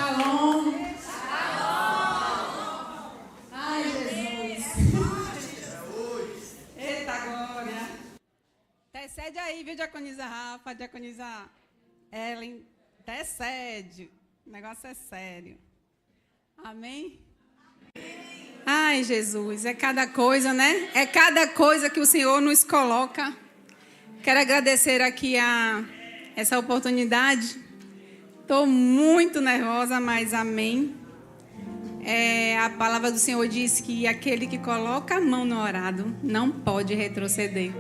Shalom. Ai, Jesus. Eita glória. Intercede aí, viu, diaconisa Rafa, diaconisa Ellen. Intercede. O negócio é sério. Amém? Ai, Jesus, é cada coisa, né? É cada coisa que o Senhor nos coloca. Quero agradecer aqui essa oportunidade. Estou muito nervosa, mas amém. A palavra do Senhor diz que aquele que coloca a mão no arado não pode retroceder,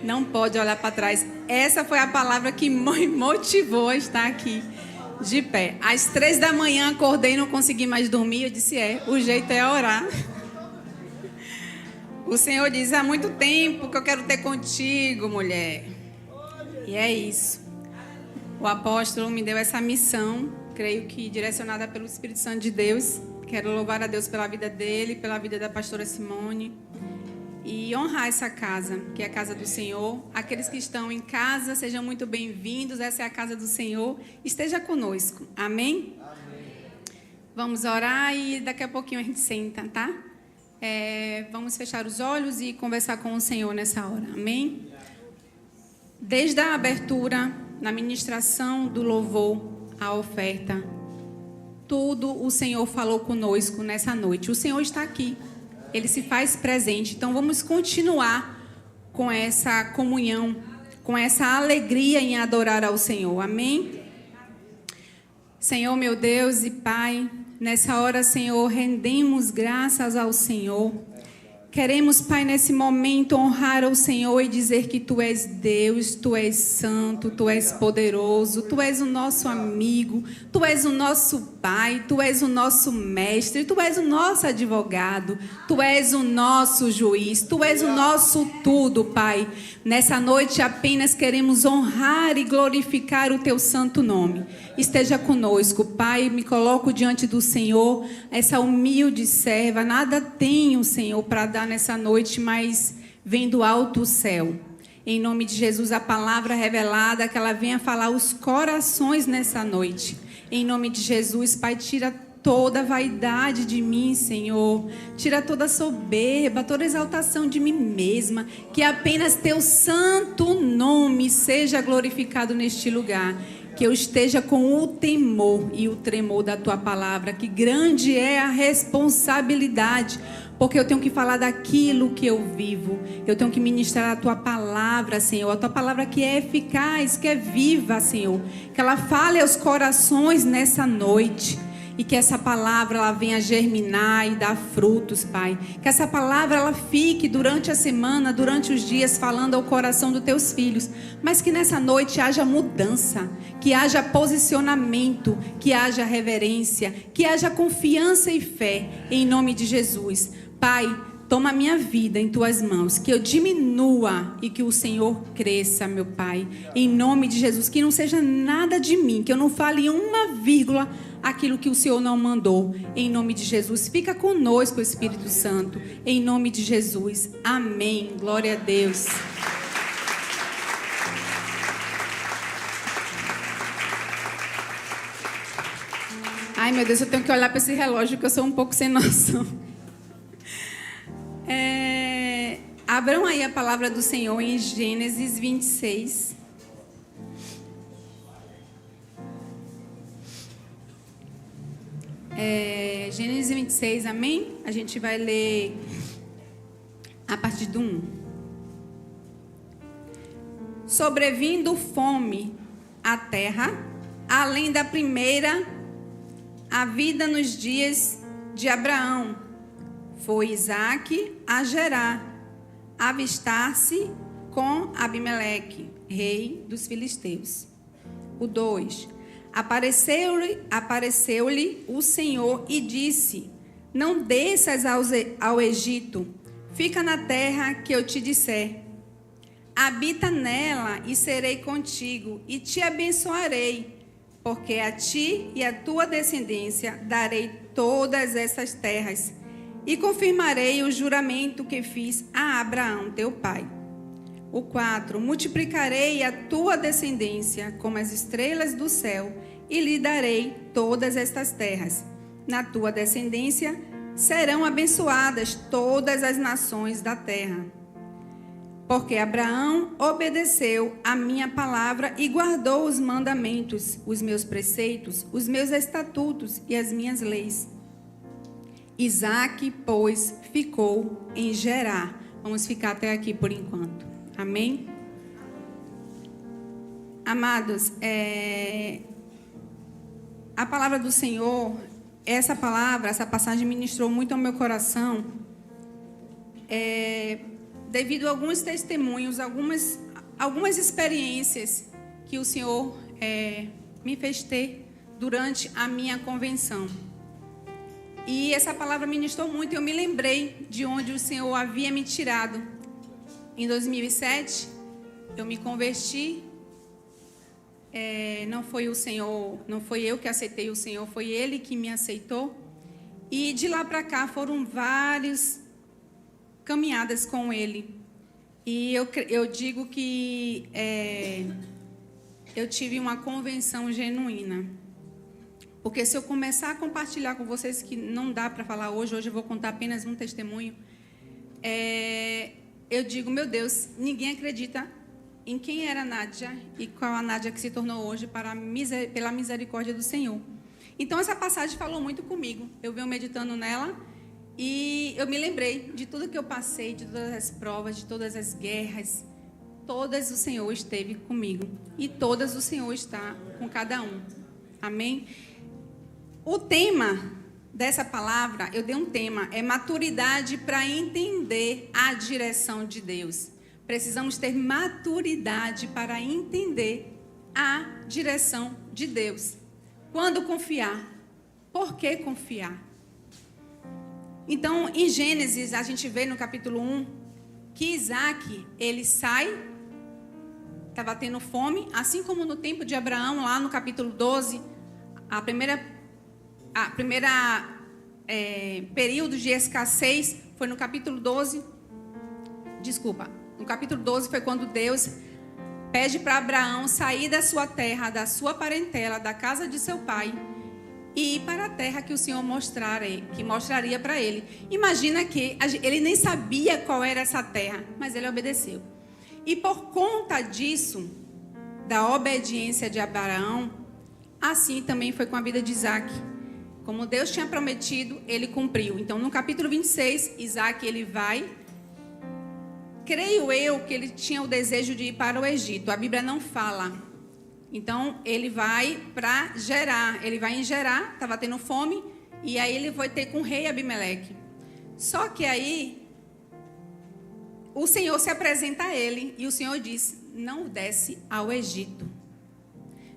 não pode olhar para trás. Essa foi a palavra que me motivou a estar aqui de pé. Às 3 da manhã acordei, não consegui mais dormir. Eu disse, o jeito é orar. O Senhor diz, há muito tempo que eu quero ter contigo, mulher. E é isso. O apóstolo me deu essa missão, creio que direcionada pelo Espírito Santo de Deus. Quero louvar a Deus pela vida dele, pela vida da pastora Simone. E honrar essa casa, que é a casa do Senhor. Aqueles que estão em casa, sejam muito bem-vindos. Essa é a casa do Senhor. Esteja conosco. Amém? Amém. Vamos orar e daqui a pouquinho a gente senta, tá? Vamos fechar os olhos e conversar com o Senhor nessa hora. Amém? Desde a abertura, na ministração do louvor, a oferta, tudo o Senhor falou conosco nessa noite. O Senhor está aqui. Ele se faz presente. Então, vamos continuar com essa comunhão, com essa alegria em adorar ao Senhor. Amém? Senhor, meu Deus e Pai, nessa hora, Senhor, rendemos graças ao Senhor. Queremos, Pai, nesse momento honrar ao Senhor e dizer que Tu és Deus, Tu és santo, Tu és poderoso, Tu és o nosso amigo, Tu és o nosso Pai, Tu és o nosso mestre, Tu és o nosso advogado, Tu és o nosso juiz, Tu és o nosso tudo, Pai. Nessa noite apenas queremos honrar e glorificar o Teu santo nome. Esteja conosco, Pai, me coloco diante do Senhor, essa humilde serva, nada tenho, Senhor, para dar nessa noite, mas vem do alto o céu. Em nome de Jesus, a palavra revelada, que ela venha falar os corações nessa noite. Em nome de Jesus, Pai, tira toda a vaidade de mim, Senhor. Tira toda a soberba, toda a exaltação de mim mesma. Que apenas Teu santo nome seja glorificado neste lugar. Que eu esteja com o temor e o tremor da Tua palavra. Que grande é a responsabilidade. Porque eu tenho que falar daquilo que eu vivo. Eu tenho que ministrar a Tua palavra, Senhor. A Tua palavra que é eficaz, que é viva, Senhor. Que ela fale aos corações nessa noite. E que essa palavra ela venha germinar e dar frutos, Pai. Que essa palavra ela fique durante a semana, durante os dias, falando ao coração dos Teus filhos. Mas que nessa noite haja mudança, que haja posicionamento, que haja reverência, que haja confiança e fé, em nome de Jesus. Pai, toma a minha vida em Tuas mãos, que eu diminua e que o Senhor cresça, meu Pai. Em nome de Jesus, que não seja nada de mim, que eu não fale uma vírgula aquilo que o Senhor não mandou. Em nome de Jesus, fica conosco, Espírito Santo. Em nome de Jesus, amém. Glória a Deus. Ai, meu Deus, eu tenho que olhar para esse relógio, que eu sou um pouco sem noção. Abram aí a palavra do Senhor em Gênesis 26. Gênesis 26, amém? A gente vai ler a partir do 1. Sobrevindo fome à terra, além da primeira, a vida nos dias de Abraão. Foi Isaque a Gerar, avistar-se com Abimeleque, rei dos filisteus. O 2. Apareceu-lhe o Senhor e disse: não desças ao Egito, fica na terra que eu te disser. Habita nela e serei contigo e te abençoarei, porque a ti e a tua descendência darei todas essas terras e confirmarei o juramento que fiz a Abraão, teu pai. O 4. Multiplicarei a tua descendência como as estrelas do céu e lhe darei todas estas terras. Na tua descendência serão abençoadas todas as nações da terra. Porque Abraão obedeceu a minha palavra e guardou os mandamentos, os meus preceitos, os meus estatutos e as minhas leis. Isaque, pois, ficou em Gerar. Vamos ficar até aqui por enquanto. Amém? Amados, a palavra do Senhor, essa passagem ministrou muito ao meu coração, devido a alguns testemunhos, algumas experiências que o Senhor me fez ter durante a minha convenção. E essa palavra ministrou muito, e eu me lembrei de onde o Senhor havia me tirado. Em 2007, eu me converti. Não foi o Senhor, não foi eu que aceitei o Senhor, foi Ele que me aceitou. E de lá para cá foram várias caminhadas com Ele. E eu digo que eu tive uma convenção genuína. Porque se eu começar a compartilhar com vocês, que não dá para falar hoje eu vou contar apenas um testemunho, eu digo, meu Deus, ninguém acredita em quem era a Nádia e qual a Nádia que se tornou hoje pela misericórdia do Senhor. Então, essa passagem falou muito comigo. Eu venho meditando nela e eu me lembrei de tudo que eu passei, de todas as provas, de todas as guerras. Todas o Senhor esteve comigo e todas o Senhor está com cada um. Amém? O tema dessa palavra, eu dei um tema, é maturidade para entender a direção de Deus. Precisamos ter maturidade para entender a direção de Deus. Quando confiar? Por que confiar? Então, em Gênesis, a gente vê no capítulo 1 que Isaque, ele sai, estava tendo fome, assim como no tempo de Abraão, lá no capítulo 12, a primeira período de escassez foi no capítulo 12. No capítulo 12 foi quando Deus pede para Abraão sair da sua terra, da sua parentela, da casa de seu pai e ir para a terra que o Senhor mostraria para ele. Imagina que ele nem sabia qual era essa terra, mas ele obedeceu. E por conta disso, da obediência de Abraão, assim também foi com a vida de Isaque. Como Deus tinha prometido, ele cumpriu. Então, no capítulo 26, Isaque, ele vai. Creio eu que ele tinha o desejo de ir para o Egito. A Bíblia não fala. Então, ele vai para Gerar. Ele vai em Gerar, estava tendo fome, e aí ele vai ter com o rei Abimeleque. Só que aí, o Senhor se apresenta a ele, e o Senhor diz, não desce ao Egito.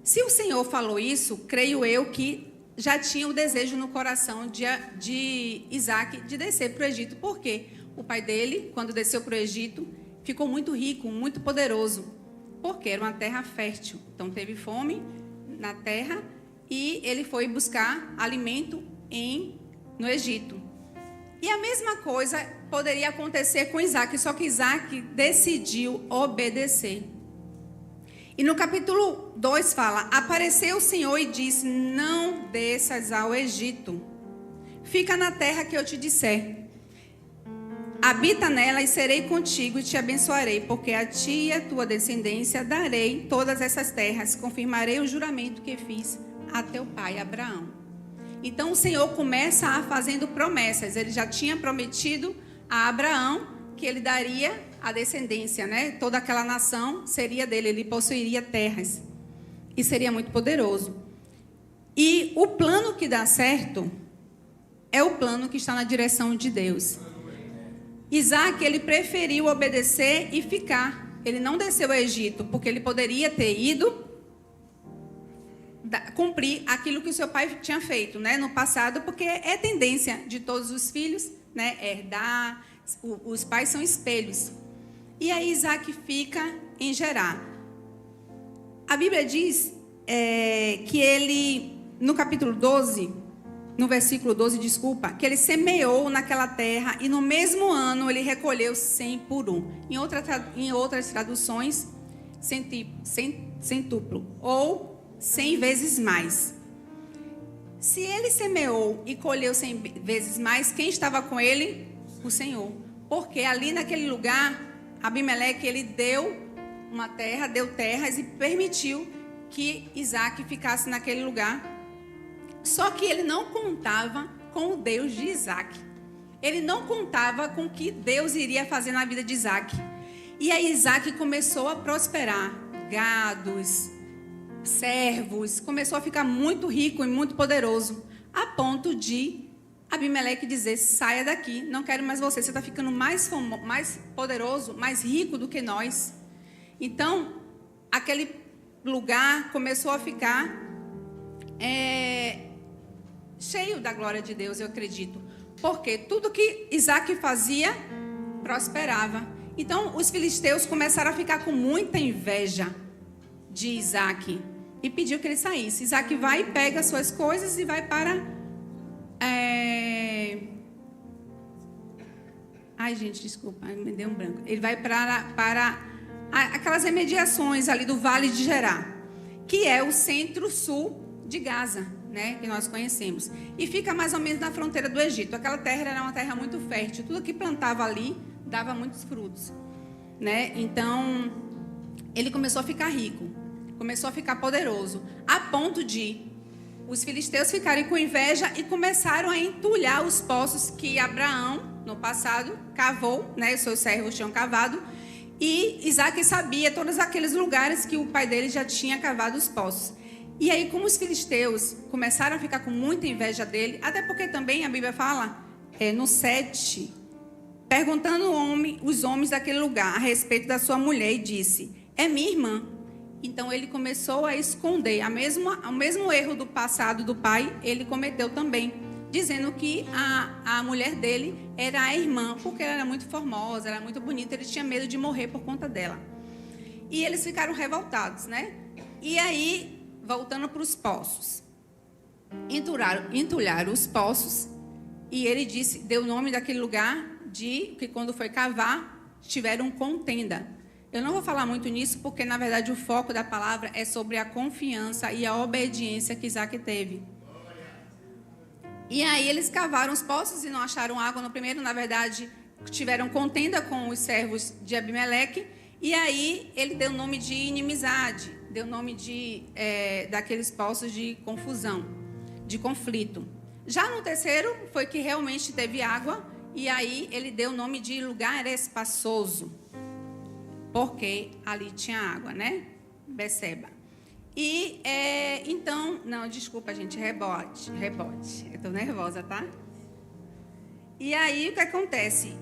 Se o Senhor falou isso, creio eu que já tinha o desejo no coração de Isaque de descer para o Egito. Por quê? O pai dele, quando desceu para o Egito, ficou muito rico, muito poderoso, porque era uma terra fértil. Então, teve fome na terra e ele foi buscar alimento no Egito. E a mesma coisa poderia acontecer com Isaque, só que Isaque decidiu obedecer. E no capítulo 2 fala, apareceu o Senhor e disse, não desças ao Egito, fica na terra que eu te disser. Habita nela e serei contigo e te abençoarei, porque a ti e a tua descendência darei todas essas terras, confirmarei o juramento que fiz a teu pai Abraão. Então o Senhor começa a fazendo promessas. Ele já tinha prometido a Abraão que ele daria a descendência, né? Toda aquela nação seria dele, ele possuiria terras e seria muito poderoso. E o plano que dá certo é o plano que está na direção de Deus. Isaque, ele preferiu obedecer e ficar. Ele não desceu ao Egito, porque ele poderia ter ido cumprir aquilo que o seu pai tinha feito, né, no passado, porque é tendência de todos os filhos, né, herdar. Os pais são espelhos. E aí Isaque fica em Gerar. A Bíblia diz que ele, no capítulo 12... no versículo 12, que ele semeou naquela terra e no mesmo ano ele recolheu 100 por 1. Em outras traduções, centúplo. Ou 100 vezes mais. Se ele semeou e colheu 100 vezes mais, quem estava com ele? O Senhor. Porque ali naquele lugar, Abimeleque, ele deu terras e permitiu que Isaac ficasse naquele lugar. Só que ele não contava com o Deus de Isaac. Ele não contava com o que Deus iria fazer na vida de Isaac. E aí Isaac começou a prosperar. Gados, servos, começou a ficar muito rico e muito poderoso, a ponto de Abimeleque dizer: saia daqui, não quero mais você está ficando mais poderoso, mais rico do que nós. Então, aquele lugar começou a ficar cheio da glória de Deus, eu acredito, porque tudo que Isaac fazia, prosperava. Então, os filisteus começaram a ficar com muita inveja de Isaac e pediu que ele saísse. Isaac vai, pega as suas coisas e vai para... Ai, gente, desculpa, me deu um branco. Ele vai para aquelas remediações ali do Vale de Gerá, que é o centro-sul de Gaza, né, que nós conhecemos. E fica mais ou menos na fronteira do Egito. Aquela terra era uma terra muito fértil. Tudo que plantava ali dava muitos frutos, né? Então, ele começou a ficar rico, começou a ficar poderoso, a ponto de os filisteus ficarem com inveja e começaram a entulhar os poços que Abraão, no passado, cavou, né? Os seus servos tinham cavado, e Isaac sabia todos aqueles lugares que o pai dele já tinha cavado os poços. E aí, como os filisteus começaram a ficar com muita inveja dele, até porque também a Bíblia fala, no 7, perguntando os homens daquele lugar a respeito da sua mulher, e disse: é minha irmã. Então ele começou a esconder o mesmo erro do passado do pai, ele cometeu também, dizendo que a mulher dele era a irmã, porque ela era muito formosa, era muito bonita, ele tinha medo de morrer por conta dela. E eles ficaram revoltados, né? E aí, voltando para os poços, entulharam os poços, e ele deu o nome daquele lugar de que quando foi cavar, tiveram contenda. Eu não vou falar muito nisso, porque, na verdade, o foco da palavra é sobre a confiança e a obediência que Isaac teve. E aí eles cavaram os poços e não acharam água no primeiro. Na verdade, tiveram contenda com os servos de Abimeleque. E aí ele deu o nome de inimizade, deu o nome daqueles poços de confusão, de conflito. Já no terceiro, foi que realmente teve água. E aí ele deu o nome de lugar espaçoso, porque ali tinha água, né? Beceba. E, então... Não, desculpa, gente, rebote. Eu estou nervosa, tá? E aí, o que acontece?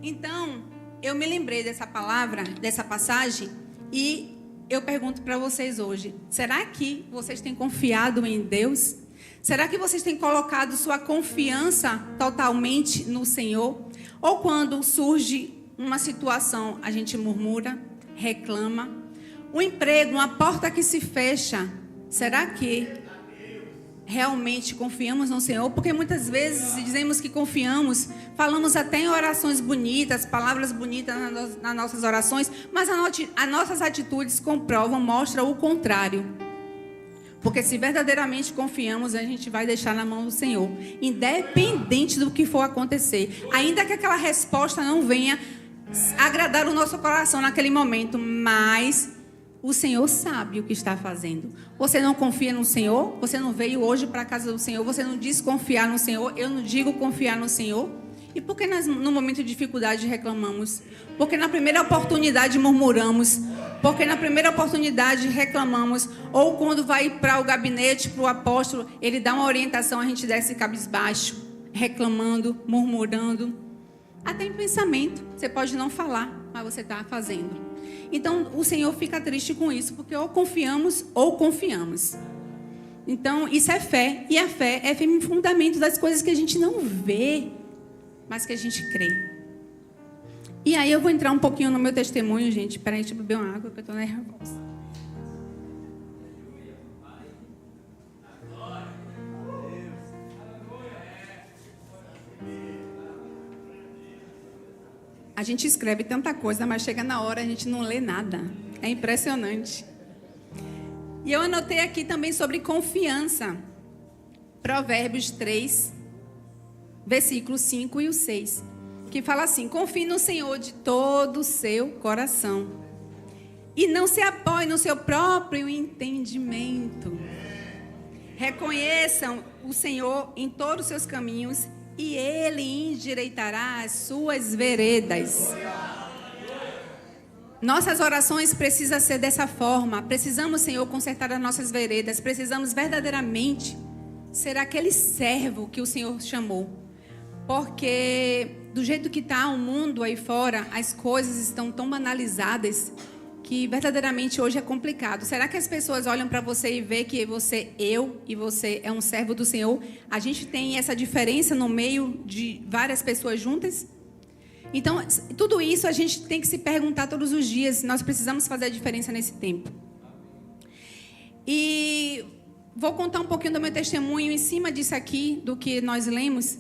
Então, eu me lembrei dessa palavra, dessa passagem, e eu pergunto para vocês hoje, será que vocês têm confiado em Deus? Será que vocês têm colocado sua confiança totalmente no Senhor? Ou quando surge uma situação, a gente murmura, reclama. Um emprego, uma porta que se fecha. Será que realmente confiamos no Senhor? Porque muitas vezes dizemos que confiamos, falamos até em orações bonitas, palavras bonitas nas nossas orações, mas as nossas atitudes mostram o contrário. Porque se verdadeiramente confiamos, a gente vai deixar na mão do Senhor, independente do que for acontecer. Ainda que aquela resposta não venha agradar o nosso coração naquele momento, mas o Senhor sabe o que está fazendo. Você não confia no Senhor? Você não veio hoje para a casa do Senhor? Você não diz confiar no Senhor? Eu não digo confiar no Senhor? E por que nós, no momento de dificuldade, reclamamos? Porque na primeira oportunidade murmuramos? Porque na primeira oportunidade reclamamos? Ou quando vai para o gabinete, para o apóstolo, ele dá uma orientação, a gente desce cabisbaixo, reclamando, murmurando. Até em pensamento, você pode não falar, mas você está fazendo. Então, o Senhor fica triste com isso, porque ou confiamos ou confiamos. Então, isso é fé. E a fé é o fundamento das coisas que a gente não vê, mas que a gente crê. E aí eu vou entrar um pouquinho no meu testemunho, gente. Peraí, deixa eu beber uma água, porque eu estou nervosa. A gente escreve tanta coisa, mas chega na hora a gente não lê nada. É impressionante. E eu anotei aqui também sobre confiança. Provérbios 3, versículos 5 e o 6. Que fala assim: confie no Senhor de todo o seu coração. E não se apoie no seu próprio entendimento. Reconheçam o Senhor em todos os seus caminhos e Ele endireitará as suas veredas. Nossas orações precisam ser dessa forma. Precisamos, Senhor, consertar as nossas veredas. Precisamos verdadeiramente ser aquele servo que o Senhor chamou. Porque do jeito que está o mundo aí fora, as coisas estão tão banalizadas que verdadeiramente hoje é complicado. Será que as pessoas olham para você e vê que você, e você é um servo do Senhor? A gente tem essa diferença no meio de várias pessoas juntas? Então, tudo isso a gente tem que se perguntar todos os dias. Nós precisamos fazer a diferença nesse tempo. E vou contar um pouquinho do meu testemunho em cima disso aqui, do que nós lemos,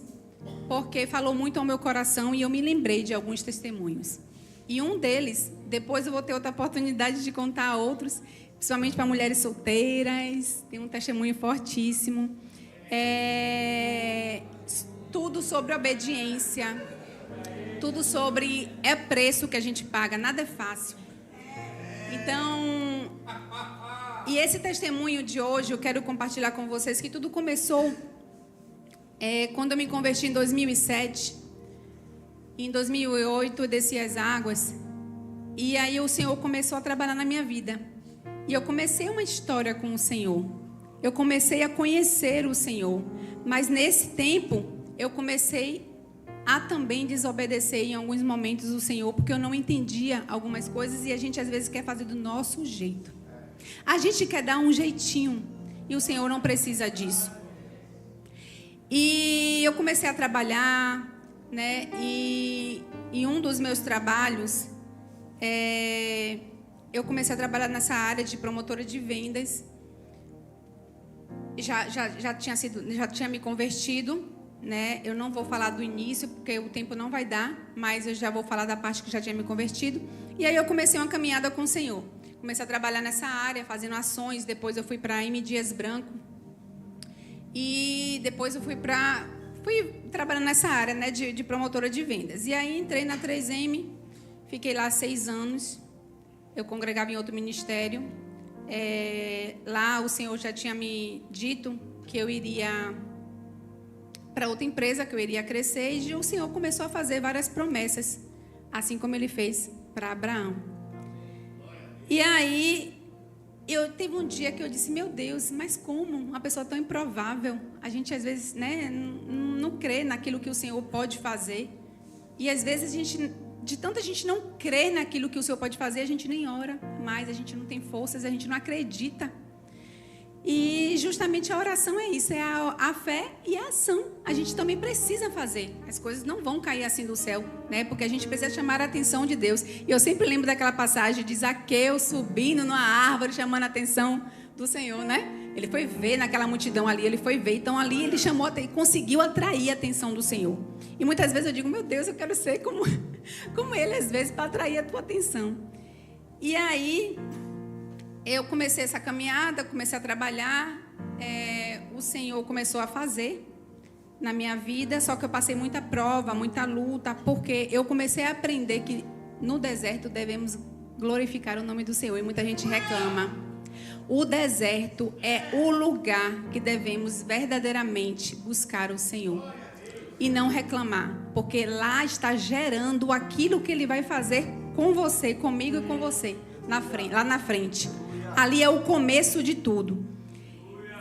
porque falou muito ao meu coração e eu me lembrei de alguns testemunhos. E um deles, depois eu vou ter outra oportunidade de contar a outros, principalmente para mulheres solteiras, tem um testemunho fortíssimo. Tudo sobre obediência, tudo sobre preço que a gente paga, nada é fácil. Então, e esse testemunho de hoje eu quero compartilhar com vocês que tudo começou quando eu me converti em 2007. Em 2008 eu desci as águas e aí o Senhor começou a trabalhar na minha vida. E eu comecei uma história com o Senhor. Eu comecei a conhecer o Senhor. Mas nesse tempo eu comecei a também desobedecer em alguns momentos o Senhor, porque eu não entendia algumas coisas e a gente às vezes quer fazer do nosso jeito. A gente quer dar um jeitinho e o Senhor não precisa disso. E eu comecei a trabalhar, né? E em um dos meus trabalhos, eu comecei a trabalhar nessa área de promotora de vendas. Já tinha me convertido, né? Eu não vou falar do início, porque o tempo não vai dar, mas eu já vou falar da parte que já tinha me convertido. E aí eu comecei uma caminhada com o Senhor. Comecei a trabalhar nessa área, fazendo ações. Depois eu fui para a M. Dias Branco. E depois eu fui trabalhando nessa área, né, de promotora de vendas. E aí entrei na 3M, fiquei lá 6 anos. Eu congregava em outro ministério. Lá o Senhor já tinha me dito que eu iria para outra empresa, que eu iria crescer. E o Senhor começou a fazer várias promessas, assim como Ele fez para Abraão. E aí teve um dia que eu disse: meu Deus, mas como uma pessoa tão improvável? A gente às vezes, né, não crê naquilo que o Senhor pode fazer. E às vezes de tanta gente não crer naquilo que o Senhor pode fazer, a gente nem ora mais, a gente não tem forças, a gente não acredita. E justamente a oração é isso, é a fé e a ação. A gente também precisa fazer. As coisas não vão cair assim do céu, né? Porque a gente precisa chamar a atenção de Deus. E eu sempre lembro daquela passagem de Zaqueu subindo numa árvore, chamando a atenção do Senhor, né? Ele foi ver naquela multidão ali, ele foi ver. Então ali ele chamou e conseguiu atrair a atenção do Senhor. E muitas vezes eu digo: meu Deus, eu quero ser como ele, às vezes, para atrair a tua atenção. E aí eu comecei essa caminhada, comecei a trabalhar, o Senhor começou a fazer na minha vida, só que eu passei muita prova, muita luta, porque eu comecei a aprender que no deserto devemos glorificar o nome do Senhor, e muita gente reclama. O deserto é o lugar que devemos verdadeiramente buscar o Senhor e não reclamar, porque lá está gerando aquilo que Ele vai fazer com você, comigo e com você, lá na frente. Ali é o começo de tudo.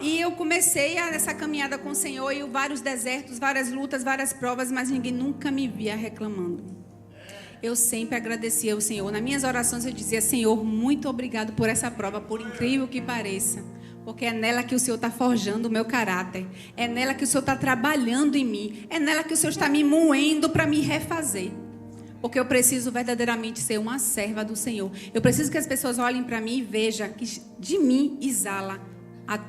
E eu comecei essa caminhada com o Senhor, e vários desertos, várias lutas, várias provas, mas ninguém nunca me via reclamando. Eu sempre agradecia ao Senhor. Nas minhas orações eu dizia: Senhor, muito obrigado por essa prova, por incrível que pareça. Porque é nela que o Senhor está forjando o meu caráter. É nela que o Senhor está trabalhando em mim. É nela que o Senhor está me moendo para me refazer. Porque eu preciso verdadeiramente ser uma serva do Senhor. Eu preciso que as pessoas olhem para mim e vejam que de mim exala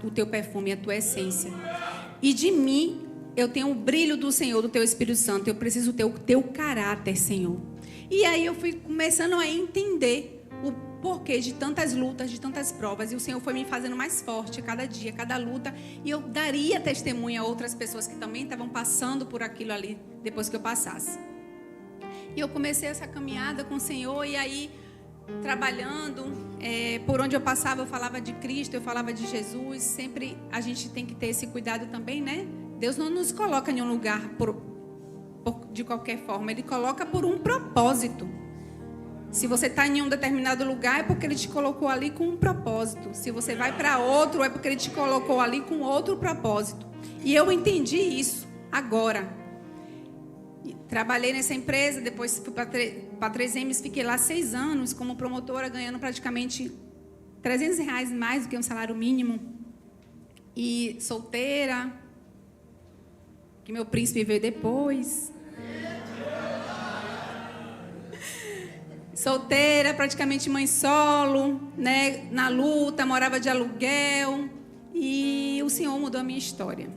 o teu perfume, a tua essência. E de mim eu tenho o brilho do Senhor, do teu Espírito Santo. Eu preciso ter o teu caráter, Senhor. E aí eu fui começando a entender porquê de tantas lutas, de tantas provas. E o Senhor foi me fazendo mais forte a cada dia, a cada luta. E eu daria testemunho a outras pessoas que também estavam passando por aquilo ali, depois que eu passasse. E eu comecei essa caminhada com o Senhor, e aí, trabalhando, por onde eu passava, eu falava de Cristo, eu falava de Jesus. Sempre a gente tem que ter esse cuidado também, né? Deus não nos coloca em um lugar de qualquer forma. Ele coloca por um propósito. Se você está em um determinado lugar, é porque Ele te colocou ali com um propósito. Se você vai para outro, é porque Ele te colocou ali com outro propósito. E eu entendi isso agora. Trabalhei nessa empresa, depois fui para 3Ms, fiquei lá 6 anos como promotora, ganhando praticamente R$300 mais do que um salário mínimo. E solteira, que meu príncipe veio depois. Solteira, praticamente mãe solo, né? Na luta, morava de aluguel. E o Senhor mudou a minha história.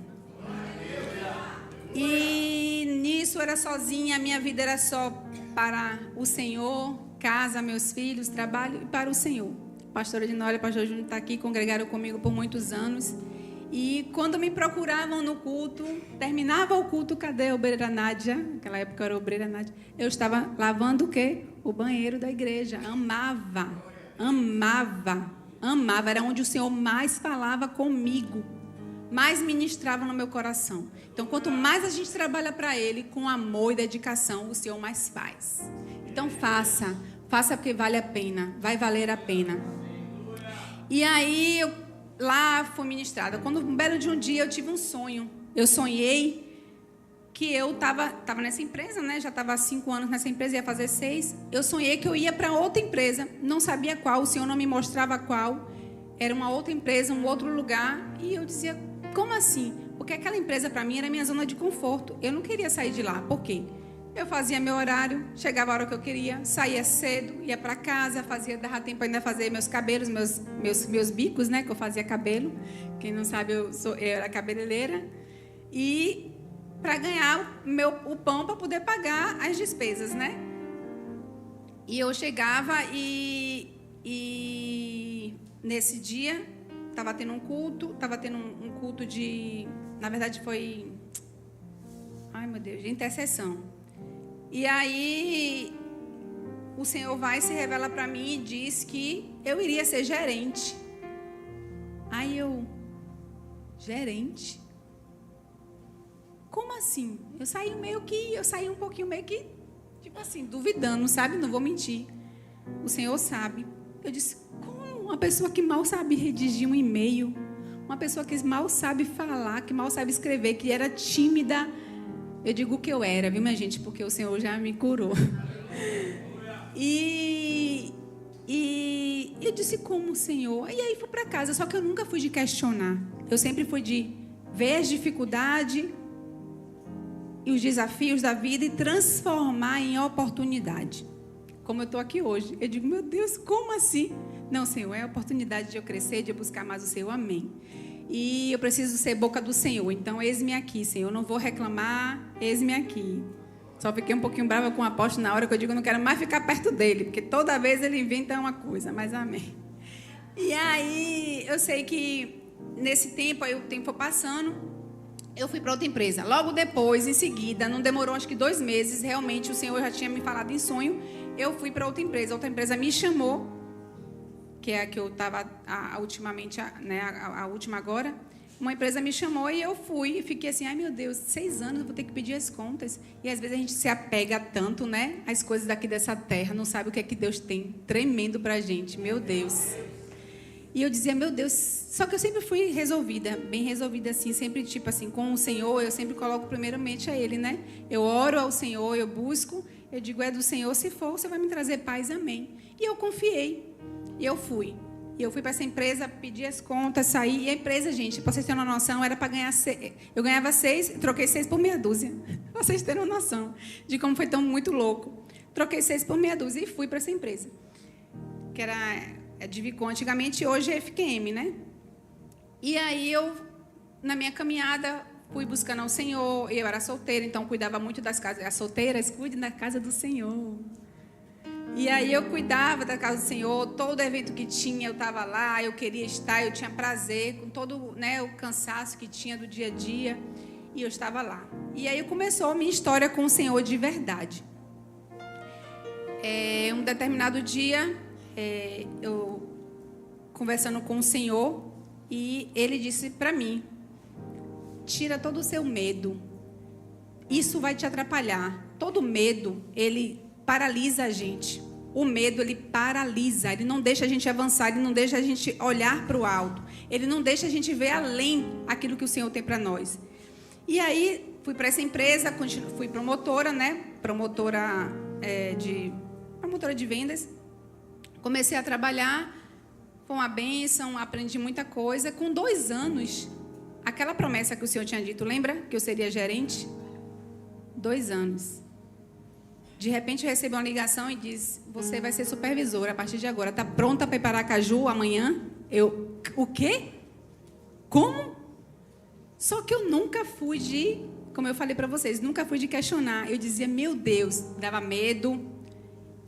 E nisso eu era sozinha, a minha vida era só para o Senhor, casa, meus filhos, trabalho e para o Senhor. A pastora Dinólia, o pastor Júnior está aqui, congregaram comigo por muitos anos. E quando me procuravam no culto, terminava o culto, cadê a obreira Nádia? Naquela época eu era a obreira Nádia. Eu estava lavando o quê? O banheiro da igreja. Amava, amava, amava. Era onde o Senhor mais falava comigo, mais ministrava no meu coração. Então, quanto mais a gente trabalha para Ele, com amor e dedicação, o Senhor mais faz. Então, faça porque vale a pena, vai valer a pena. E aí, eu lá fui ministrada. Quando um belo de um dia, eu tive um sonho. Eu sonhei que eu estava nessa empresa, né? Já estava há 5 anos nessa empresa, ia fazer 6. Eu sonhei que eu ia para outra empresa, não sabia qual, o Senhor não me mostrava qual. Era uma outra empresa, um outro lugar. E eu dizia, como assim? Porque aquela empresa para mim era minha zona de conforto. Eu não queria sair de lá. Por quê? Eu fazia meu horário, chegava a hora que eu queria, saía cedo, ia para casa, dava tempo ainda fazer meus cabelos, meus bicos, né? Que eu fazia cabelo. Quem não sabe, eu era cabeleireira. E para ganhar o pão para poder pagar as despesas, né? E eu chegava e nesse dia estava tendo um culto, de... Na verdade foi... Ai, meu Deus, de intercessão. E aí o Senhor vai e se revela para mim e diz que eu iria ser gerente. Aí eu... Gerente? Como assim? Eu saí um pouquinho meio que, tipo assim, duvidando, sabe? Não vou mentir. O Senhor sabe. Eu disse, como uma pessoa que mal sabe redigir um e-mail, uma pessoa que mal sabe falar, que mal sabe escrever, que era tímida. Eu digo que eu era, viu, minha gente? Porque o Senhor já me curou. E eu disse, como, Senhor? E aí fui para casa, só que eu nunca fui de questionar. Eu sempre fui de ver as dificuldades e os desafios da vida e transformar em oportunidade. Como eu estou aqui hoje. Eu digo, meu Deus, como assim? Não, Senhor, é a oportunidade de eu crescer, de eu buscar mais o Senhor. Amém. E eu preciso ser boca do Senhor. Então, eis-me aqui, Senhor. Eu não vou reclamar, eis-me aqui. Só fiquei um pouquinho brava com o apóstolo na hora que eu digo, eu não quero mais ficar perto dele, porque toda vez ele inventa uma coisa, mas amém. E aí, eu sei que nesse tempo, aí o tempo foi passando, eu fui para outra empresa. Logo depois, em seguida, não demorou acho que 2 meses, realmente o Senhor já tinha me falado em sonho, eu fui para outra empresa. Outra empresa me chamou, que é a que eu estava ultimamente, né, a última agora. Uma empresa me chamou e eu fui. E fiquei assim, ai meu Deus, 6 anos eu vou ter que pedir as contas. E às vezes a gente se apega tanto, né, às coisas daqui dessa terra, não sabe o que é que Deus tem tremendo para a gente, meu Deus. E eu dizia, meu Deus, só que eu sempre fui resolvida, bem resolvida assim, sempre tipo assim, com o Senhor, eu sempre coloco primeiramente a Ele, né? Eu oro ao Senhor, eu busco, eu digo, é do Senhor, se for, você vai me trazer paz, amém. E eu confiei, e eu fui. E eu fui para essa empresa, pedi as contas, saí. E a empresa, gente, para vocês terem uma noção, era para ganhar 6. Eu ganhava 6, troquei 6 por meia dúzia. Para vocês terem uma noção de como foi tão muito louco. Troquei 6 por meia dúzia e fui para essa empresa. Que era a Divicon, antigamente, hoje é FQM, né? E aí eu, na minha caminhada, fui buscando ao Senhor. Eu era solteira, então cuidava muito das casas. As solteiras, cuidem da casa do Senhor. E aí eu cuidava da casa do Senhor, todo evento que tinha eu estava lá, eu queria estar, eu tinha prazer, com todo, né, o cansaço que tinha do dia a dia, e eu estava lá. E aí começou a minha história com o Senhor de verdade. Um determinado dia, eu conversando com o Senhor, e Ele disse para mim: tira todo o seu medo, isso vai te atrapalhar. Todo medo, ele paralisa a gente. O medo, ele paralisa, ele não deixa a gente avançar, ele não deixa a gente olhar para o alto, ele não deixa a gente ver além aquilo que o Senhor tem para nós. E aí, fui para essa empresa, fui promotora, né? Promotora de vendas. Comecei a trabalhar, foi uma bênção, aprendi muita coisa. Com 2 anos, aquela promessa que o Senhor tinha dito, lembra? Que eu seria gerente? 2 anos. De repente eu recebi uma ligação e disse: você vai ser supervisora a partir de agora. Está pronta para ir para Aracaju amanhã? O quê? Como? Só que eu nunca fui como eu falei para vocês, nunca fui de questionar. Eu dizia: meu Deus, dava medo.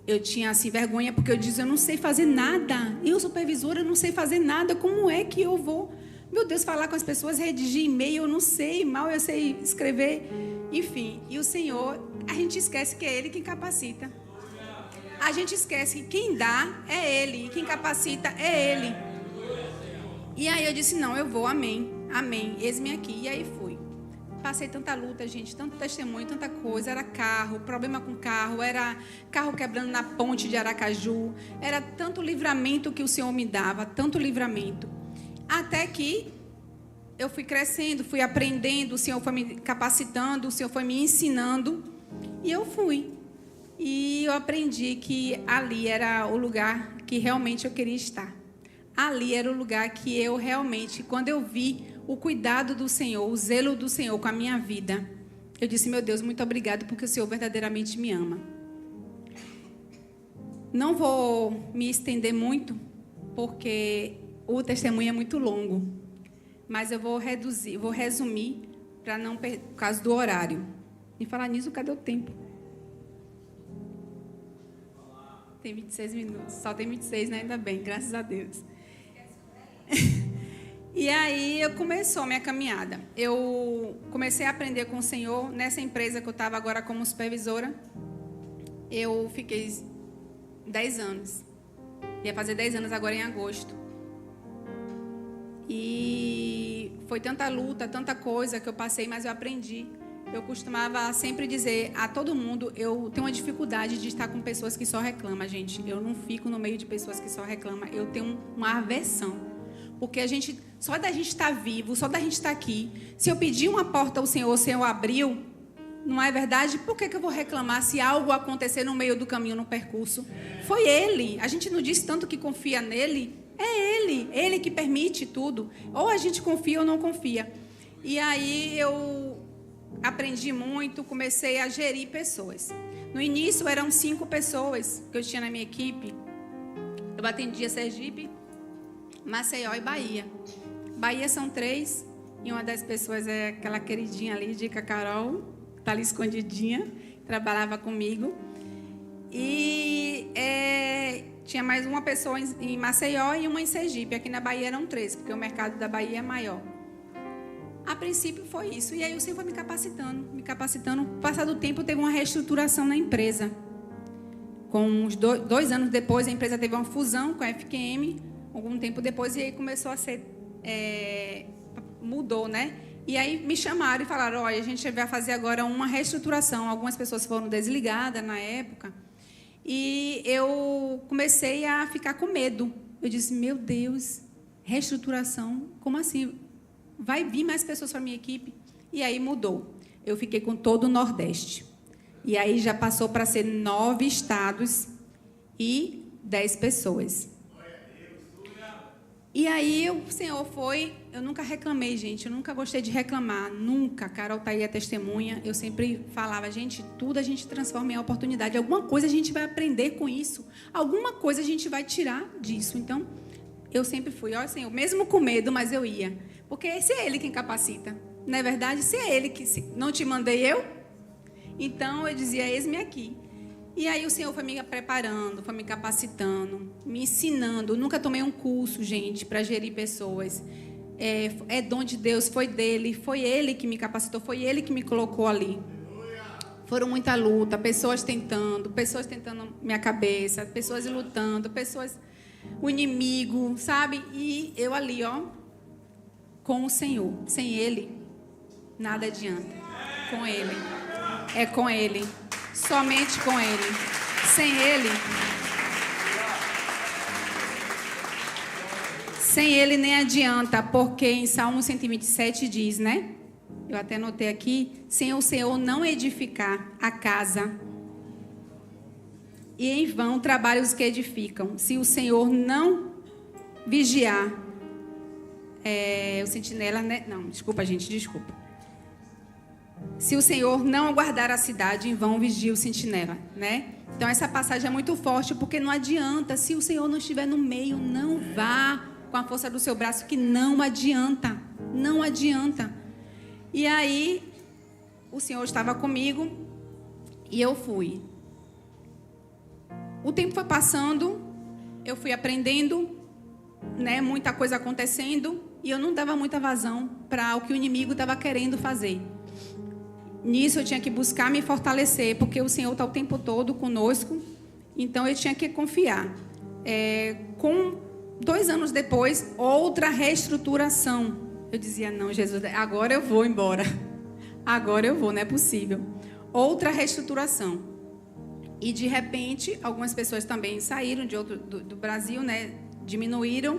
Eu tinha assim vergonha, porque eu dizia: eu não sei fazer nada. Eu, supervisora, eu não sei fazer nada. Como é que eu vou, meu Deus, falar com as pessoas, redigir e-mail? Eu não sei, mal eu sei escrever. Enfim, e o Senhor, a gente esquece que é Ele quem capacita. A gente esquece que quem dá é Ele, e quem capacita é Ele. E aí eu disse: não, eu vou, amém, amém, eis-me aqui. E aí fui. Passei tanta luta, gente, tanto testemunho, tanta coisa. Era carro, problema com carro, era carro quebrando na ponte de Aracaju. Era tanto livramento que o Senhor me dava, tanto livramento. Até que eu fui crescendo, fui aprendendo, o Senhor foi me capacitando, o Senhor foi me ensinando, e eu fui. E eu aprendi que ali era o lugar que realmente eu queria estar. Ali era o lugar que eu realmente, quando eu vi o cuidado do Senhor, o zelo do Senhor com a minha vida, eu disse: meu Deus, muito obrigado, porque o Senhor verdadeiramente me ama. Não vou me estender muito, porque o testemunho é muito longo. Mas eu vou resumir, para não por causa do horário. E falar nisso, cadê o tempo? Tem 26 minutos. Só tem 26, né? Ainda bem, graças a Deus. E aí começou a minha caminhada. Eu comecei a aprender com o Senhor. Nessa empresa que eu estava agora como supervisora, eu fiquei 10 anos. Ia fazer 10 anos agora em agosto. E foi tanta luta, tanta coisa que eu passei, mas eu aprendi. Eu costumava sempre dizer a todo mundo: eu tenho uma dificuldade de estar com pessoas que só reclamam, gente. Eu não fico no meio de pessoas que só reclamam. Eu tenho uma aversão. Porque só da gente estar vivo, só da gente estar aqui, se eu pedir uma porta ao Senhor, o Senhor abriu, não é verdade? Por que eu vou reclamar se algo acontecer no meio do caminho, no percurso? Foi Ele. A gente não diz tanto que confia nele. É Ele que permite tudo. Ou a gente confia ou não confia. E aí eu aprendi muito, comecei a gerir pessoas. No início eram 5 pessoas que eu tinha na minha equipe. Eu atendia Sergipe, Maceió e Bahia. Bahia são 3, e uma das pessoas é aquela queridinha ali, Dica Carol, que está ali escondidinha, trabalhava comigo. E tinha mais uma pessoa em Maceió e uma em Sergipe. Aqui na Bahia eram 3, porque o mercado da Bahia é maior. A princípio foi isso. E aí o Senhor foi me capacitando. Passado o tempo, teve uma reestruturação na empresa. Com uns 2 anos depois, a empresa teve uma fusão com a FQM. Algum tempo depois, e aí começou a ser... mudou, né? E aí me chamaram e falaram: olha, a gente vai fazer agora uma reestruturação. Algumas pessoas foram desligadas na época. E eu comecei a ficar com medo. Eu disse: meu Deus, reestruturação? Como assim? Vai vir mais pessoas para a minha equipe? E aí mudou. Eu fiquei com todo o Nordeste. E aí já passou para ser 9 estados e 10 pessoas. E aí o Senhor foi... Eu nunca reclamei, gente. Eu nunca gostei de reclamar. Nunca. Carol está aí a testemunha. Eu sempre falava: gente, tudo a gente transforma em oportunidade. Alguma coisa a gente vai aprender com isso. Alguma coisa a gente vai tirar disso. Então, eu sempre fui: ó, Senhor, mesmo com medo, mas eu ia. Porque se é Ele quem capacita, não é verdade? Se é Ele que... não te mandei eu? Então, eu dizia: eis-me aqui. E aí o Senhor foi me preparando, foi me capacitando, me ensinando. Eu nunca tomei um curso, gente, para gerir pessoas. É dom de Deus, foi dele, foi ele que me capacitou, foi ele que me colocou ali. Foram muita luta, pessoas tentando minha cabeça, pessoas lutando, o inimigo, sabe? E eu ali, ó, com o Senhor. Sem ele, nada adianta. Com ele. É com ele. Somente com ele. Sem ele nem adianta, porque em Salmo 127 diz, né? Eu até anotei aqui, sem o Senhor não edificar a casa, e em vão trabalham os que edificam. Se o Senhor não vigiar, o sentinela, né? Não, desculpa, gente, desculpa. Se o Senhor não guardar a cidade, em vão vigia o sentinela, né? Então essa passagem é muito forte, porque não adianta, se o Senhor não estiver no meio, não vá com a força do seu braço, que não adianta, não adianta. E aí, o Senhor estava comigo e eu fui. O tempo foi passando, eu fui aprendendo, né, muita coisa acontecendo, e eu não dava muita vazão para o que o inimigo estava querendo fazer. Nisso eu tinha que buscar me fortalecer, porque o Senhor está o tempo todo conosco, então eu tinha que confiar. Com 2 anos depois, outra reestruturação. Eu dizia, não, Jesus, agora eu vou embora. Agora eu vou, não é possível. Outra reestruturação. E, de repente, algumas pessoas também saíram do Brasil, né? Diminuíram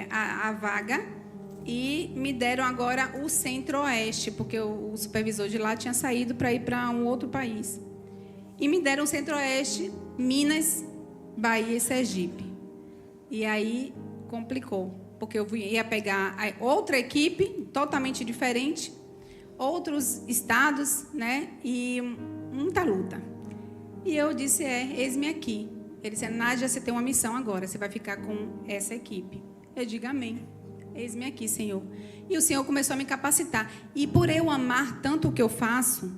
a vaga e me deram agora o Centro-Oeste, porque o supervisor de lá tinha saído para ir para um outro país. E me deram o Centro-Oeste, Minas, Bahia e Sergipe. E aí complicou. Porque eu ia pegar outra equipe, totalmente diferente, outros estados, né? E muita luta. E eu disse, eis-me aqui. Ele disse, Nádia, você tem uma missão agora, você vai ficar com essa equipe. Eu digo, amém. Eis-me aqui, Senhor. E o Senhor começou a me capacitar. E por eu amar tanto o que eu faço,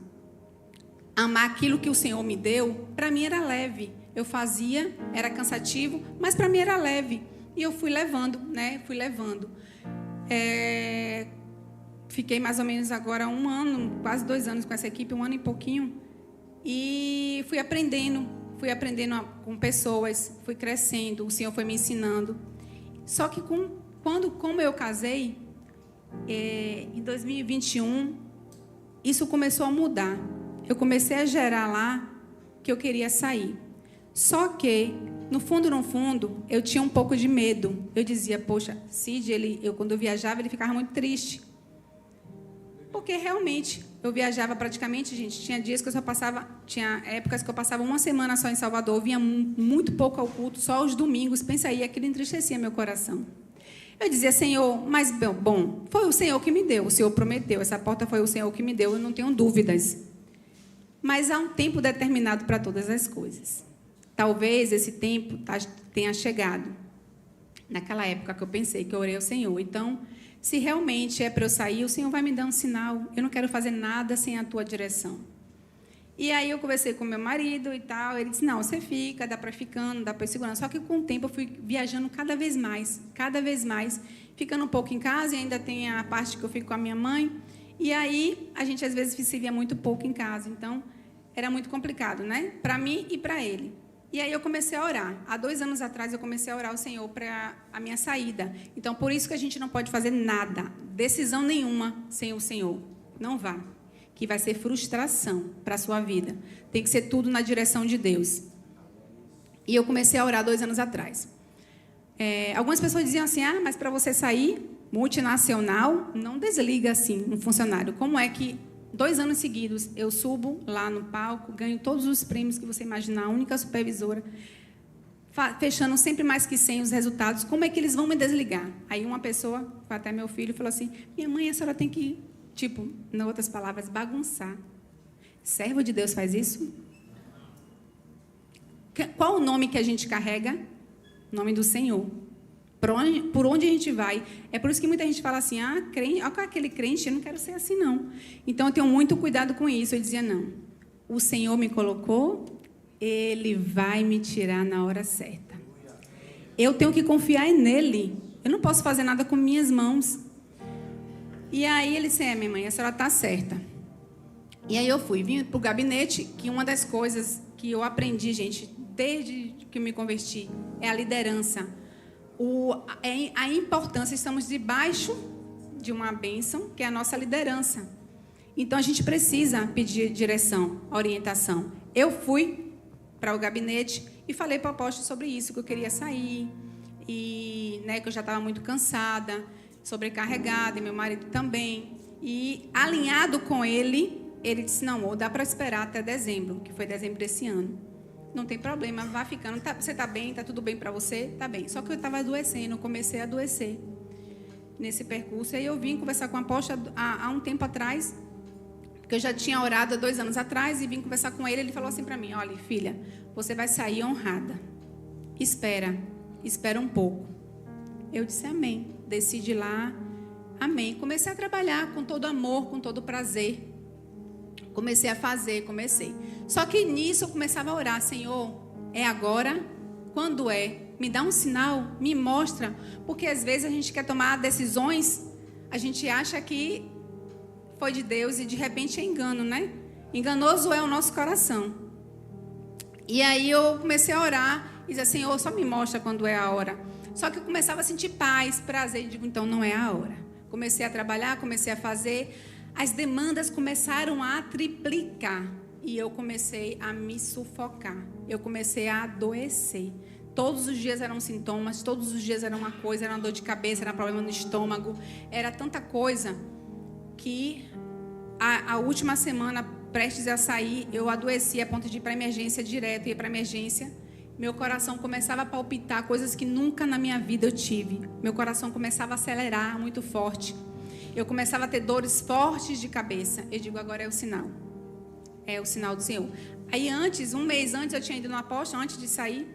amar aquilo que o Senhor me deu, para mim era leve. Eu fazia, era cansativo, mas para mim era leve. E eu fui levando, né? Fui levando. Fiquei mais ou menos agora 1 ano, quase 2 anos com essa equipe, 1 ano e pouquinho. E fui aprendendo com pessoas, fui crescendo, o Senhor foi me ensinando. Só que como eu casei, em 2021, isso começou a mudar. Eu comecei a gerar lá que eu queria sair. Só que no fundo, eu tinha um pouco de medo. Eu dizia, poxa, Cid, quando eu viajava, ele ficava muito triste. Porque realmente, eu viajava praticamente, gente, tinha épocas que eu passava 1 semana só em Salvador, eu vinha muito pouco ao culto, só aos domingos, pensa aí, aquilo entristecia meu coração. Eu dizia, Senhor, mas, bom, foi o Senhor que me deu, o Senhor prometeu, essa porta foi o Senhor que me deu, eu não tenho dúvidas. Mas há um tempo determinado para todas as coisas. Talvez esse tempo tenha chegado. Naquela época que eu pensei, que eu orei ao Senhor. Então, se realmente é para eu sair, o Senhor vai me dar um sinal. Eu não quero fazer nada sem a tua direção. E aí eu conversei com meu marido e tal. Ele disse, não, você fica, dá para ir ficando, dá para ir segurando. Só que com o tempo eu fui viajando cada vez mais, ficando um pouco em casa, e ainda tem a parte que eu fico com a minha mãe. E aí a gente às vezes se via muito pouco em casa. Então, era muito complicado, né? Para mim e para ele. E aí eu comecei a orar. Há 2 anos atrás eu comecei a orar ao Senhor para a minha saída. Então, por isso que a gente não pode fazer nada, decisão nenhuma sem o Senhor. Não vá, que vai ser frustração para a sua vida. Tem que ser tudo na direção de Deus. E eu comecei a orar 2 anos atrás. Algumas pessoas diziam assim, mas para você sair, multinacional, não desliga assim um funcionário. Como é que 2 anos seguidos, eu subo lá no palco, ganho todos os prêmios que você imaginar, a única supervisora, fechando sempre mais que 100 os resultados. Como é que eles vão me desligar? Aí uma pessoa, até meu filho, falou assim, minha mãe, a senhora tem que, em outras palavras, bagunçar. Servo de Deus faz isso? Qual o nome que a gente carrega? O nome do Senhor. Por onde a gente vai. É por isso que muita gente fala assim, crente, aquele crente, eu não quero ser assim, não. Então, eu tenho muito cuidado com isso. Eu dizia, não. O Senhor me colocou, Ele vai me tirar na hora certa. Eu tenho que confiar nele. Eu não posso fazer nada com minhas mãos. E aí ele disse, minha mãe, a senhora está certa. E aí eu vim para o gabinete, que uma das coisas que eu aprendi, gente, desde que eu me converti, é a liderança. A importância, estamos debaixo de uma bênção, que é a nossa liderança. Então, a gente precisa pedir direção, orientação. Eu fui para o gabinete e falei para o apóstolo sobre isso, que eu queria sair, e que eu já estava muito cansada, sobrecarregada, e meu marido também. E, alinhado com ele, ele disse, não, dá para esperar até dezembro, que foi dezembro desse ano. Não tem problema, vá ficando. Você está bem? Está tudo bem para você? Está bem. Só que eu estava adoecendo, eu comecei a adoecer nesse percurso. E aí eu vim conversar com a apóstolo há um tempo atrás, que eu já tinha orado há 2 anos atrás, e vim conversar com ele. Ele falou assim para mim, olha, filha, você vai sair honrada. Espera um pouco. Eu disse amém. Desci de lá, amém. Comecei a trabalhar com todo amor, com todo prazer. Comecei a fazer. Só que nisso eu começava a orar, Senhor, é agora? Quando é? Me dá um sinal, me mostra. Porque às vezes a gente quer tomar decisões, a gente acha que foi de Deus e de repente é engano, né? Enganoso é o nosso coração. E aí eu comecei a orar e dizer, Senhor, só me mostra quando é a hora. Só que eu começava a sentir paz, prazer, e digo, então não é a hora. Comecei a trabalhar, comecei a fazer, as demandas começaram a triplicar e eu comecei a me sufocar. Eu comecei a adoecer. Todos os dias eram sintomas, todos os dias era uma coisa, era uma dor de cabeça, era um problema no estômago, era tanta coisa que a última semana, prestes a sair, eu adoeci a ponto de ir para emergência direto, ia para emergência. Meu coração começava a palpitar, coisas que nunca na minha vida eu tive. Meu coração começava a acelerar muito forte. Eu começava a ter dores fortes de cabeça. Eu digo, agora é o sinal. É o sinal do Senhor. Aí um mês antes, eu tinha ido no apóstolo, antes de sair,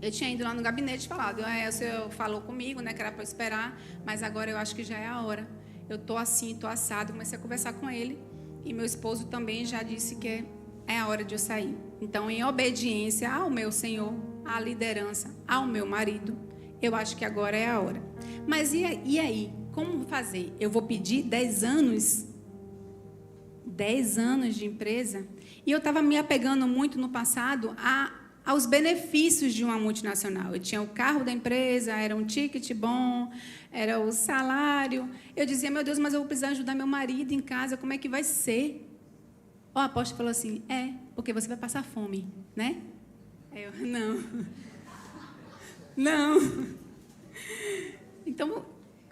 eu tinha ido lá no gabinete e falado, o Senhor falou comigo, que era para eu esperar, mas agora eu acho que já é a hora. Eu estou assim, estou assado. Comecei a conversar com ele. E meu esposo também já disse que é a hora de eu sair. Então, em obediência ao meu Senhor, à liderança, ao meu marido, eu acho que agora é a hora. Mas e aí? Como fazer? Eu vou pedir 10 anos? 10 anos de empresa? E eu estava me apegando muito no passado aos benefícios de uma multinacional. Eu tinha o carro da empresa, era um ticket bom, era o salário. Eu dizia, meu Deus, mas eu vou precisar ajudar meu marido em casa, como é que vai ser? O apóstolo falou assim, porque você vai passar fome, né? Eu, não.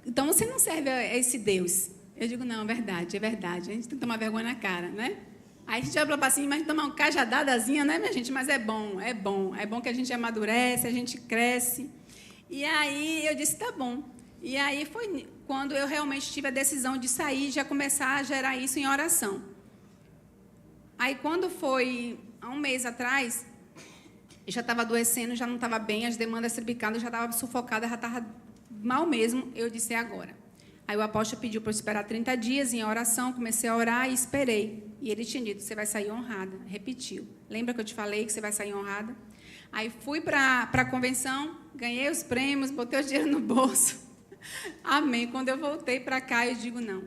Então você não serve a esse Deus. Eu digo, não, é verdade. A gente tem que tomar vergonha na cara, né? Aí a gente olha para cima, a gente toma uma cajadadazinha, né, minha gente? Mas é bom. É bom que a gente amadurece, a gente cresce. E aí eu disse, tá bom. E aí foi quando eu realmente tive a decisão de sair e já começar a gerar isso em oração. Aí quando foi há um mês atrás, eu já estava adoecendo, já não estava bem, as demandas triplicadas, já estava sufocada, já estava mal mesmo. Eu disse, agora. Aí o apóstolo pediu para eu esperar 30 dias em oração, comecei a orar e esperei. E ele tinha dito, você vai sair honrada. Repetiu. Lembra que eu te falei que você vai sair honrada? Aí fui para a convenção, ganhei os prêmios, botei o dinheiro no bolso. Amém. Quando eu voltei para cá, eu digo, não.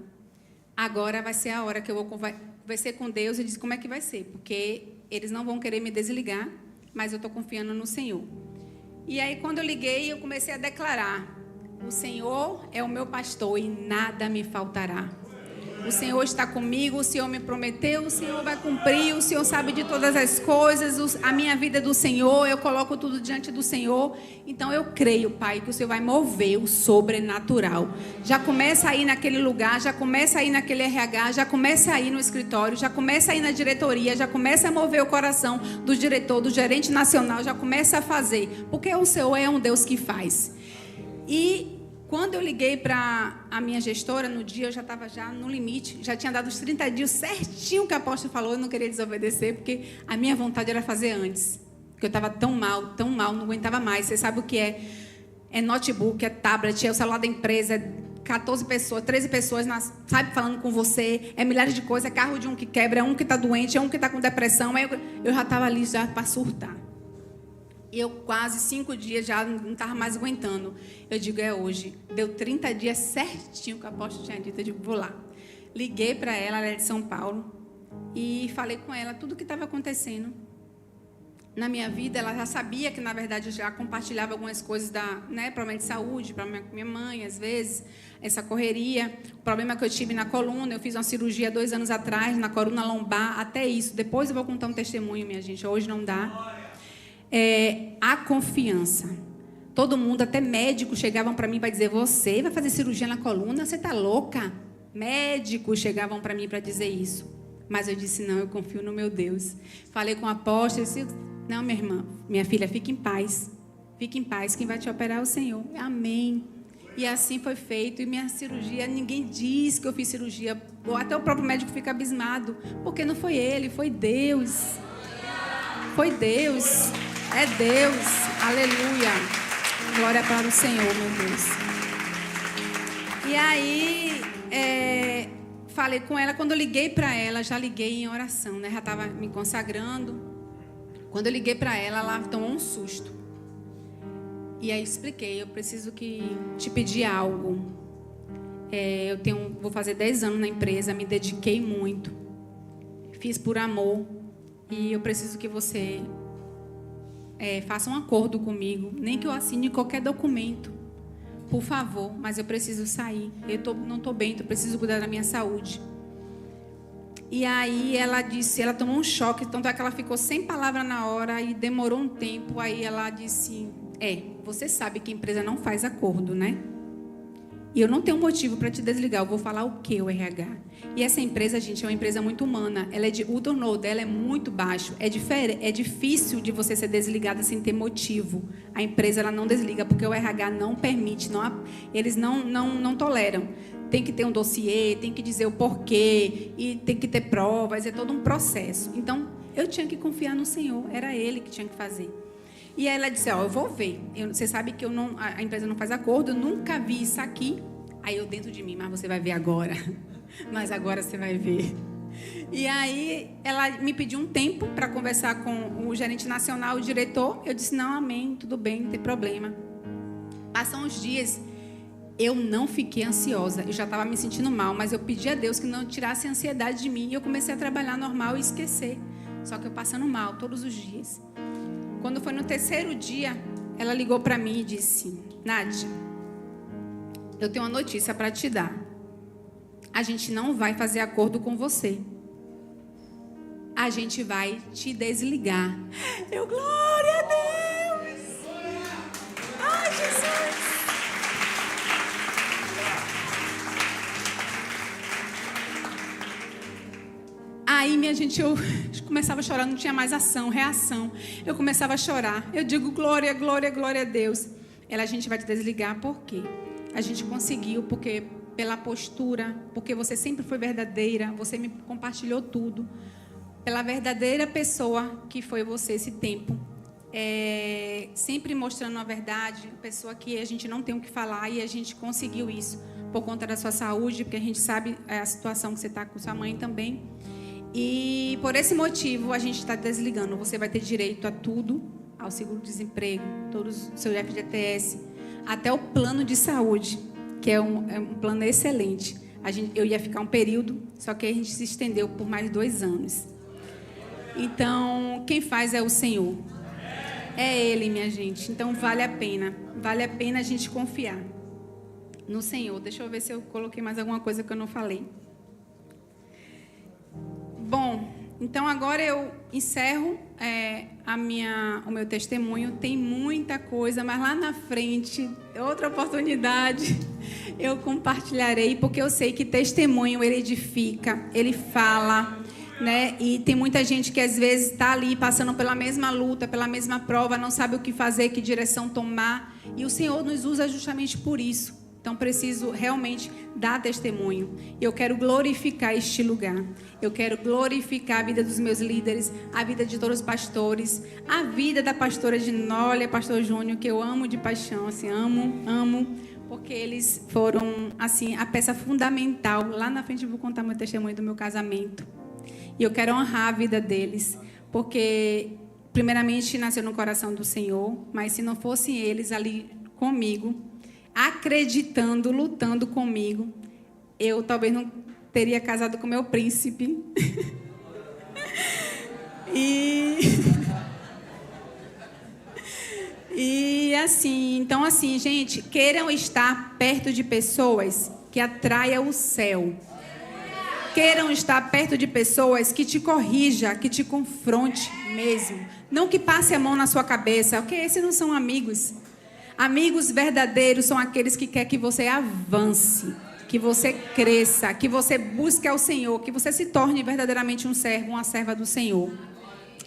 Agora vai ser a hora que eu vou conversar com Deus e dizer como é que vai ser. Porque eles não vão querer me desligar, mas eu estou confiando no Senhor. E aí, quando eu liguei, eu comecei a declarar, o Senhor é o meu pastor e nada me faltará. O Senhor está comigo, o Senhor me prometeu, o Senhor vai cumprir, o Senhor sabe de todas as coisas, a minha vida é do Senhor, eu coloco tudo diante do Senhor. Então eu creio, Pai, que o Senhor vai mover o sobrenatural. Já começa a ir naquele lugar, já começa a ir naquele RH, já começa a ir no escritório, já começa a ir na diretoria, já começa a mover o coração do diretor, do gerente nacional, já começa a fazer, porque o Senhor é um Deus que faz. E quando eu liguei para a minha gestora, no dia eu já estava já no limite, já tinha dado os 30 dias certinho que a apóstola falou, eu não queria desobedecer, porque a minha vontade era fazer antes, porque eu estava tão mal, não aguentava mais. Você sabe o que é? É notebook, é tablet, é o celular da empresa, 14 pessoas, 13 pessoas, sabe, falando com você. É milhares de coisas, é carro de um que quebra, é um que está doente, é um que está com depressão. Eu já estava ali já para surtar. E eu quase 5 dias já não estava mais aguentando. Eu digo, é hoje. Deu 30 dias certinho que a apóstola tinha dito. Eu digo, vou lá. Liguei para ela é de São Paulo, e falei com ela tudo o que estava acontecendo na minha vida. Ela já sabia que, na verdade, eu já compartilhava algumas coisas problema de saúde, para minha mãe, às vezes, essa correria, o problema que eu tive na coluna. Eu fiz uma cirurgia 2 anos atrás, na coluna lombar, até isso. Depois eu vou contar um testemunho, minha gente, hoje não dá. A confiança. Todo mundo, até médicos, chegavam para mim para dizer, você vai fazer cirurgia na coluna? Você está louca? Médicos chegavam para mim para dizer isso. Mas eu disse, não, eu confio no meu Deus. Falei com a apóstola, eu disse, não, minha irmã, minha filha, fique em paz. Fique em paz, quem vai te operar é o Senhor. Amém. E assim foi feito. E minha cirurgia, ninguém diz que eu fiz cirurgia. Ou até o próprio médico fica abismado. Porque não foi ele, foi Deus. Foi Deus. É Deus. Aleluia. Glória para o Senhor, meu Deus. E aí, falei com ela. Quando eu liguei para ela, já liguei em oração, né? Já estava me consagrando. Quando eu liguei para ela, ela tomou um susto. E aí expliquei, eu preciso te pedir algo. Vou fazer 10 anos na empresa, me dediquei muito. Fiz por amor. E eu preciso que você faça um acordo comigo. Nem que eu assine qualquer documento. Por favor, mas eu preciso sair. Não estou bem, eu preciso cuidar da minha saúde. E aí ela tomou um choque, tanto é que ela ficou sem palavra na hora e demorou um tempo. Aí ela disse, você sabe que a empresa não faz acordo, né? E eu não tenho motivo para te desligar, eu vou falar o que, o RH? E essa empresa, gente, é uma empresa muito humana. O turnover dela é muito baixo. É difícil de você ser desligada sem ter motivo. A empresa ela não desliga, porque o RH não permite, eles não toleram. Tem que ter um dossiê, tem que dizer o porquê, e tem que ter provas, é todo um processo. Então, eu tinha que confiar no Senhor, era Ele que tinha que fazer. E aí ela disse, eu vou ver. Você sabe que a empresa não faz acordo, eu nunca vi isso aqui. Aí eu dentro de mim, mas você vai ver agora. Mas agora você vai ver. E aí ela me pediu um tempo para conversar com o gerente nacional, o diretor. Eu disse, não, amém, tudo bem, não tem problema. Passam uns dias, eu não fiquei ansiosa. Eu já estava me sentindo mal, mas eu pedi a Deus que não tirasse a ansiedade de mim. E eu comecei a trabalhar normal e esquecer. Só que eu passando mal todos os dias. Quando foi no 3º dia, ela ligou para mim e disse, Nádia, eu tenho uma notícia para te dar. A gente não vai fazer acordo com você. A gente vai te desligar. Eu, glória a Deus! Ai, Jesus! Aí, minha gente, eu começava a chorar, não tinha mais ação, reação. Eu começava a chorar. Eu digo, glória, glória, glória a Deus. A gente vai te desligar, por quê? A gente conseguiu, porque pela postura, porque você sempre foi verdadeira, você me compartilhou tudo. Pela verdadeira pessoa que foi você esse tempo. Sempre mostrando a verdade, pessoa que a gente não tem o que falar, e a gente conseguiu isso por conta da sua saúde, porque a gente sabe a situação que você está com sua mãe também. E por esse motivo a gente está desligando. Você vai ter direito a tudo, ao seguro-desemprego, todos os seus FGTS, até o plano de saúde, que é um plano excelente. Eu ia ficar um período, só que a gente se estendeu por mais 2 anos. Então, quem faz é o Senhor. É Ele, minha gente. Então, vale a pena a gente confiar no Senhor. Deixa eu ver se eu coloquei mais alguma coisa que eu não falei. Bom, então agora eu encerro o meu testemunho. Tem muita coisa, mas lá na frente, outra oportunidade, eu compartilharei, porque eu sei que testemunho ele edifica, ele fala, né? E tem muita gente que às vezes está ali passando pela mesma luta, pela mesma prova, não sabe o que fazer, que direção tomar, e o Senhor nos usa justamente por isso. Então, preciso realmente dar testemunho. Eu quero glorificar este lugar. Eu quero glorificar a vida dos meus líderes, a vida de todos os pastores, a vida da pastora Ginólia, pastor Júnior, que eu amo de paixão, assim, amo, porque eles foram, assim, a peça fundamental. Lá na frente eu vou contar meu testemunho do meu casamento. E eu quero honrar a vida deles, porque, primeiramente, nasceu no coração do Senhor, mas se não fossem eles ali comigo, acreditando, lutando comigo, eu talvez não teria casado com meu príncipe. E assim, então assim, gente, queiram estar perto de pessoas que atraiam o céu. Queiram estar perto de pessoas que te corrija, que te confronte mesmo. Não que passe a mão na sua cabeça, porque esses não são amigos. Amigos verdadeiros são aqueles que querem que você avance, que você cresça, que você busque ao Senhor, que você se torne verdadeiramente um servo, uma serva do Senhor.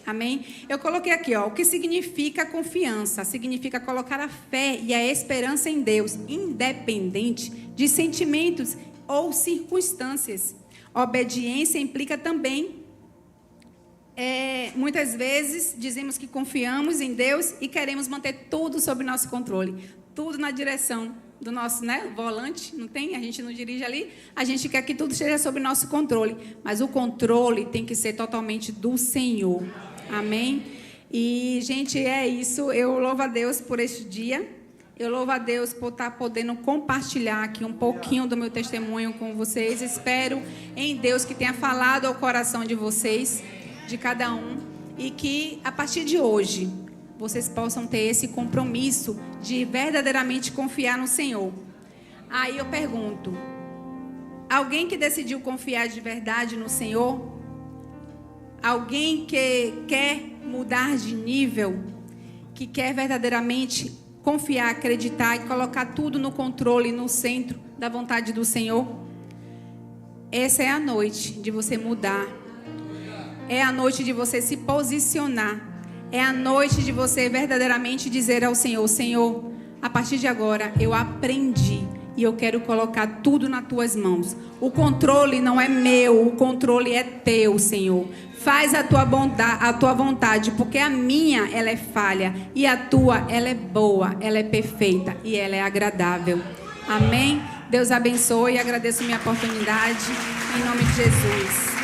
Amém? Eu coloquei aqui, ó, o que significa confiança? Significa colocar a fé e a esperança em Deus, independente de sentimentos ou circunstâncias. Obediência implica também, muitas vezes, dizemos que confiamos em Deus e queremos manter tudo sob nosso controle. Tudo na direção do nosso, volante, não tem? A gente não dirige ali. A gente quer que tudo esteja sob nosso controle. Mas o controle tem que ser totalmente do Senhor. Amém? E, gente, é isso. Eu louvo a Deus por este dia. Eu louvo a Deus por estar podendo compartilhar aqui um pouquinho do meu testemunho com vocês. Espero em Deus que tenha falado ao coração de vocês, de cada um, e que, a partir de hoje, vocês possam ter esse compromisso de verdadeiramente confiar no Senhor. Aí eu pergunto, alguém que decidiu confiar de verdade no Senhor? Alguém que quer mudar de nível, que quer verdadeiramente confiar, acreditar e colocar tudo no controle, no centro da vontade do Senhor? Essa é a noite de você mudar. É a noite de você se posicionar. É a noite de você verdadeiramente dizer ao Senhor: Senhor, a partir de agora eu aprendi e eu quero colocar tudo nas tuas mãos. O controle não é meu, o controle é teu, Senhor. Faz a tua vontade, porque a minha, ela é falha, e a tua, ela é boa, ela é perfeita e ela é agradável. Amém? Deus abençoe e agradeço minha oportunidade, em nome de Jesus.